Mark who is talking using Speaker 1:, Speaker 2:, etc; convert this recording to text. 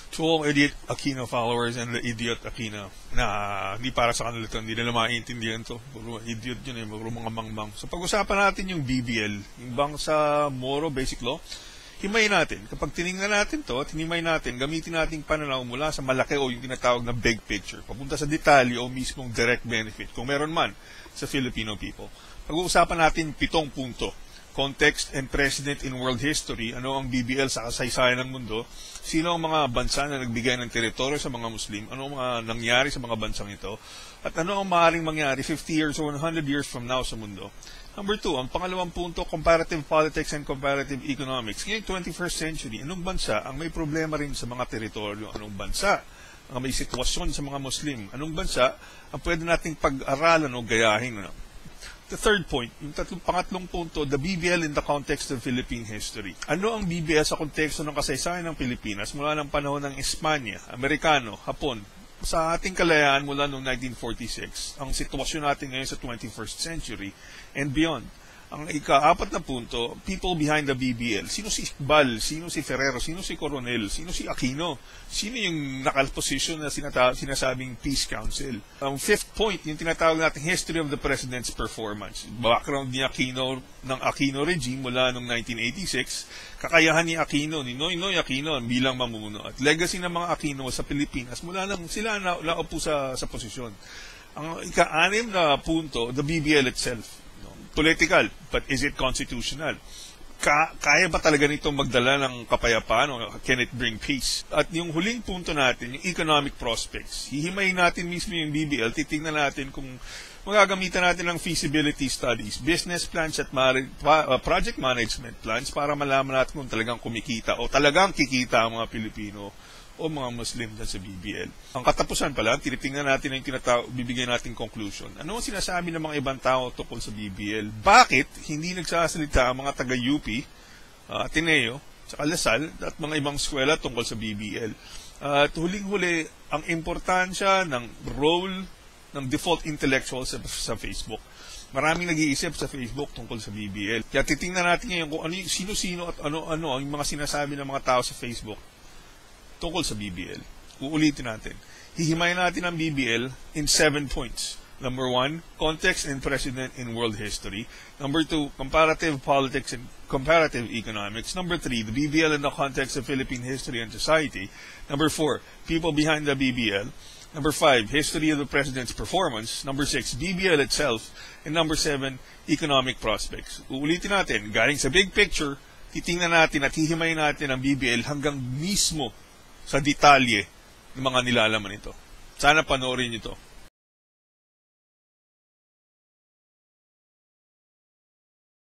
Speaker 1: To all idiot Aquino followers and the idiot Aquino, na hindi para sa kanila ito, hindi nila maintindihan ito. Puro idiot yun puro mga mangmang. So pag-usapan natin yung BBL, yung Bangsa Moro Basic Law, himayin natin. Kapag tinignan natin to at hinimay natin, gamitin nating pananaw mula sa malaki o yung tinatawag na big picture, papunta sa detalye o mismong direct benefit, kung meron man sa Filipino people. Pag-uusapan natin 7 punto. Context and precedent in world history, ano ang BBL sa kasaysayan ng mundo, sino ang mga bansa na nagbigay ng teritoryo sa mga Muslim, ano ang mga nangyari sa mga bansang ito, at ano ang maaaring mangyari 50 years or 100 years from now sa mundo. Number 2, ang pangalawang punto, comparative politics and comparative economics. Ngayong 21st century, anong bansa ang may problema rin sa mga teritoryo? Anong bansa ang may sitwasyon sa mga Muslim? Anong bansa ang pwede nating pag-aralan o gayahin? The third point, yung pangatlong punto, the BBL in the context of Philippine history. Ano ang BBL sa konteksto ng kasaysayan ng Pilipinas mula ng panahon ng Espanya, Amerikano, Hapon, sa ating kalayaan mula noong 1946, ang sitwasyon natin ngayon sa 21st century and beyond. Ang ika-4 na punto, people behind the BBL. Sino si Iqbal? Sino si Ferrero? Sino si Coronel? Sino si Aquino? Sino yung nakaposisyon na sinasabing Peace Council? Ang 5th point, yung tinatawag natin history of the president's performance. Background ni Aquino, ng Aquino regime mula noong 1986, kakayahan ni Aquino, ni Noynoy Aquino bilang mamumuno. At legacy ng mga Aquino sa Pilipinas mula nang sila naupo sa posisyon. Ang ika-6 na punto, the BBL itself. Political, but is it constitutional? Kaya ba talaga nitong magdala ng kapayapaan o can it bring peace? At yung huling punto natin, yung economic prospects. Hihimayin natin mismo yung BBL, titingnan natin kung magagamitan natin ng feasibility studies, business plans at project management plans para malaman natin kung talagang kumikita o talagang kikita ang mga Pilipino o mga Muslim sa BBL. Ang katapusan pala, tinitingnan natin yung bibigyan natin conclusion. Ano ang sinasabi ng mga ibang tao tungkol sa BBL? Bakit hindi nagsasalita ang mga taga-UP, Ateneo, sa Lasal, at mga ibang eskwela tungkol sa BBL? At huling-huli, ang importansya ng role ng default intellectual sa Facebook. Maraming nag-iisip sa Facebook tungkol sa BBL. Kaya titingnan natin ngayon kung sino-sino at ano-ano ang mga sinasabi ng mga tao sa Facebook tungkol sa BBL. Uulitin natin. Hihimayin natin ang BBL in 7 points. Number 1, context and precedent in world history. Number 2, comparative politics and comparative economics. Number 3, the BBL in the context of Philippine history and society. Number 4, people behind the BBL. Number 5, history of the president's performance. Number 6, BBL itself. And number 7, economic prospects. Uulitin natin, galing sa big picture, titingnan natin at hihimayin natin ang BBL hanggang mismo sa detalye ng mga nilalaman nito. Sana panoorin nyo ito.